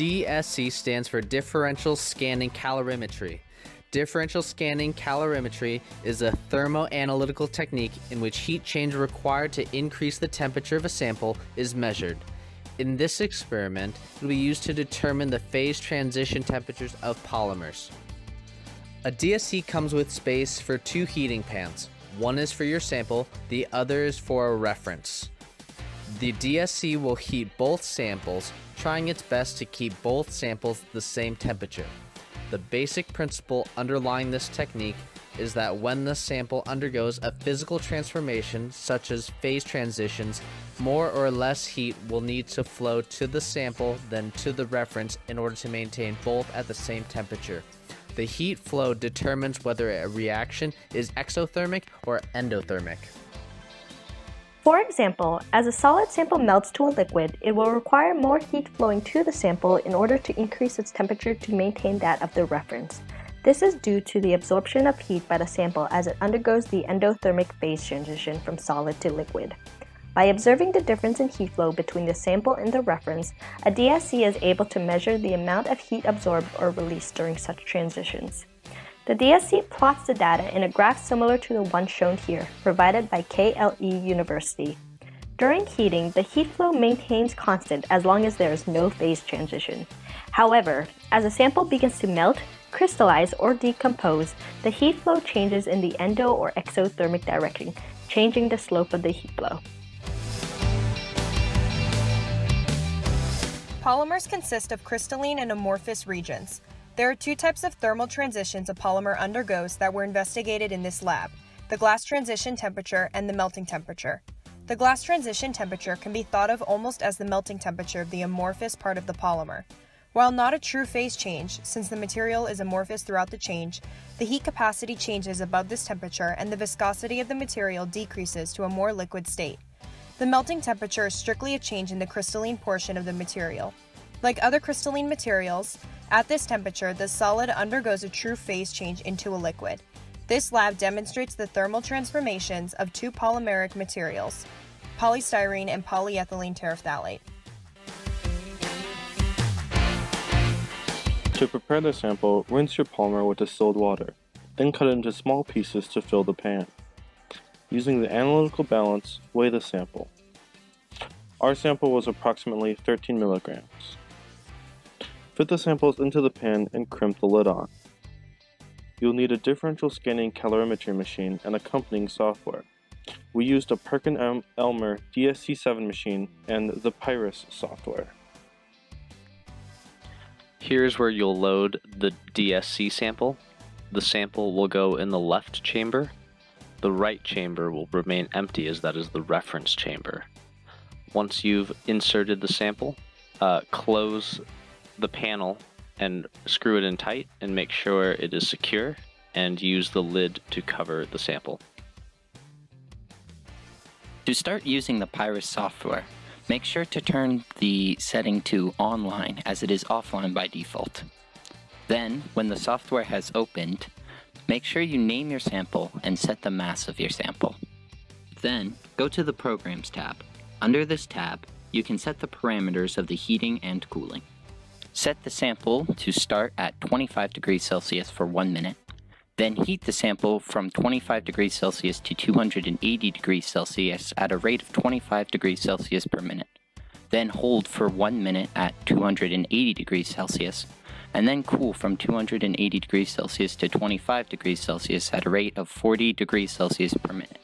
DSC stands for Differential Scanning Calorimetry. Differential scanning calorimetry is a thermoanalytical technique in which heat change required to increase the temperature of a sample is measured. In this experiment, it will be used to determine the phase transition temperatures of polymers. A DSC comes with space for two heating pans. One is for your sample, the other is for a reference. The DSC will heat both samples, trying its best to keep both samples the same temperature. The basic principle underlying this technique is that when the sample undergoes a physical transformation, such as phase transitions, more or less heat will need to flow to the sample than to the reference in order to maintain both at the same temperature. The heat flow determines whether a reaction is exothermic or endothermic. For example, as a solid sample melts to a liquid, it will require more heat flowing to the sample in order to increase its temperature to maintain that of the reference. This is due to the absorption of heat by the sample as it undergoes the endothermic phase transition from solid to liquid. By observing the difference in heat flow between the sample and the reference, a DSC is able to measure the amount of heat absorbed or released during such transitions. The DSC plots the data in a graph similar to the one shown here, provided by KLE University. During heating, the heat flow maintains constant as long as there is no phase transition. However, as a sample begins to melt, crystallize, or decompose, the heat flow changes in the endo or exothermic direction, changing the slope of the heat flow. Polymers consist of crystalline and amorphous regions. There are two types of thermal transitions a polymer undergoes that were investigated in this lab: the glass transition temperature and the melting temperature. The glass transition temperature can be thought of almost as the melting temperature of the amorphous part of the polymer. While not a true phase change, since the material is amorphous throughout the change, the heat capacity changes above this temperature and the viscosity of the material decreases to a more liquid state. The melting temperature is strictly a change in the crystalline portion of the material. Like other crystalline materials, at this temperature, the solid undergoes a true phase change into a liquid. This lab demonstrates the thermal transformations of two polymeric materials, polystyrene and polyethylene terephthalate. To prepare the sample, rinse your polymer with distilled water, then cut it into small pieces to fill the pan. Using the analytical balance, weigh the sample. Our sample was approximately 13 milligrams. Fit the samples into the pan and crimp the lid on. You'll need a differential scanning calorimetry machine and accompanying software. We used a Perkin-Elmer DSC7 machine and the Pyrus software. Here's where you'll load the DSC sample. The sample will go in the left chamber. The right chamber will remain empty, as that is the reference chamber. Once you've inserted the sample, close the panel and screw it in tight and make sure it is secure, and use the lid to cover the sample. To start using the Pyrus software, make sure to turn the setting to online, as it is offline by default. Then, when the software has opened, make sure you name your sample and set the mass of your sample. Then, go to the Programs tab. Under this tab, you can set the parameters of the heating and cooling. Set the sample to start at 25 degrees Celsius for 1 minute. Then heat the sample from 25 degrees Celsius to 280 degrees Celsius at a rate of 25 degrees Celsius per minute. Then hold for 1 minute at 280 degrees Celsius, and then cool from 280 degrees Celsius to 25 degrees Celsius at a rate of 40 degrees Celsius per minute.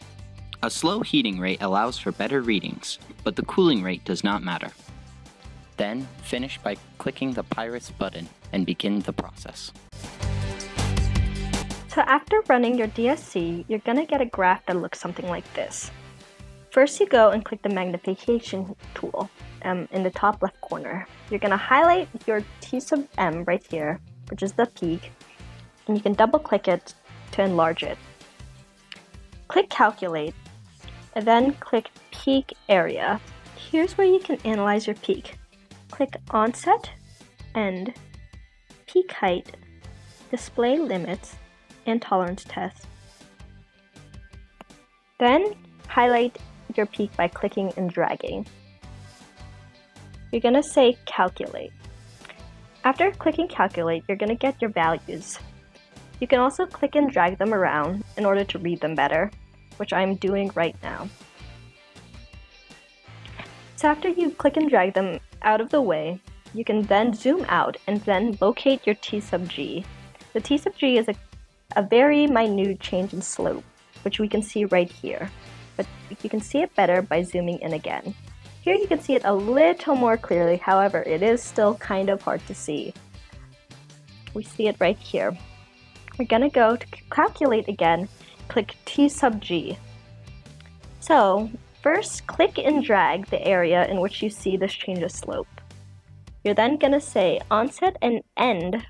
A slow heating rate allows for better readings, but the cooling rate does not matter. Then finish by clicking the Pyrus button and begin the process. So after running your DSC, you're going to get a graph that looks something like this. First, you go and click the magnification tool in the top left corner. You're going to highlight your T sub m right here, which is the peak, and you can double click it to enlarge it. Click Calculate, and then click Peak Area. Here's where you can analyze your peak. Click Onset, End, Peak Height, Display Limits, and Tolerance Test. Then highlight your peak by clicking and dragging. You're going to say Calculate. After clicking calculate, you're going to get your values. You can also click and drag them around in order to read them better, which I'm doing right now. So after you click and drag them out of the way, you can then zoom out and then locate your T sub g. The T sub g is a very minute change in slope, which we can see right here. But you can see it better by zooming in again. Here you can see it a little more clearly, however, it is still kind of hard to see. We see it right here. We're gonna go to calculate again, click T sub g. So first click and drag the area in which you see this change of slope. You're then gonna say onset and end,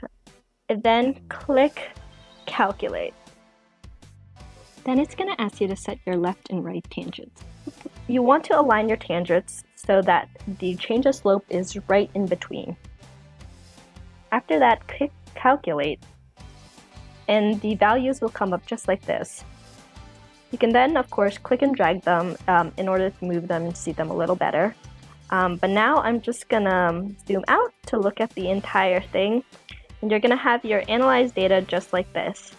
and then click calculate. Then it's gonna ask you to set your left and right tangents. You want to align your tangents so that the change of slope is right in between. After that, click calculate, and the values will come up just like this. You can then, of course, click and drag them in order to move them and see them a little better. But now I'm just gonna zoom out to look at the entire thing, and you're gonna have your analyzed data just like this.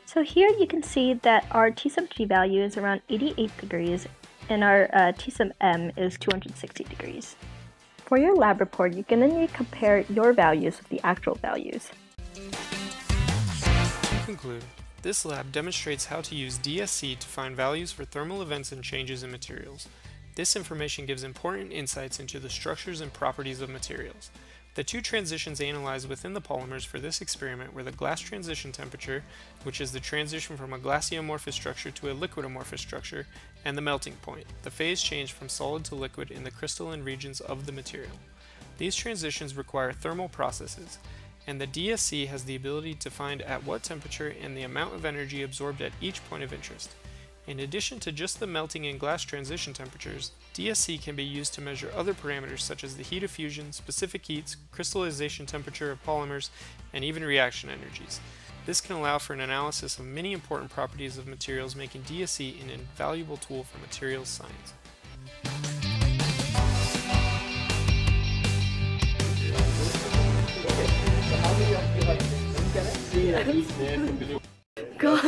So here you can see that our T sub g value is around 88 degrees, and our T sub m is 260 degrees. For your lab report, you're gonna need to compare your values with the actual values. To conclude, this lab demonstrates how to use DSC to find values for thermal events and changes in materials. This information gives important insights into the structures and properties of materials. The two transitions analyzed within the polymers for this experiment were the glass transition temperature, which is the transition from a glassy amorphous structure to a liquid amorphous structure, and the melting point, the phase change from solid to liquid in the crystalline regions of the material. These transitions require thermal processes, and the DSC has the ability to find at what temperature and the amount of energy absorbed at each point of interest. In addition to just the melting and glass transition temperatures, DSC can be used to measure other parameters such as the heat of fusion, specific heats, crystallization temperature of polymers, and even reaction energies. This can allow for an analysis of many important properties of materials, making DSC an invaluable tool for materials science. Gosh,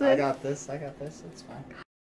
I got this, it's fine.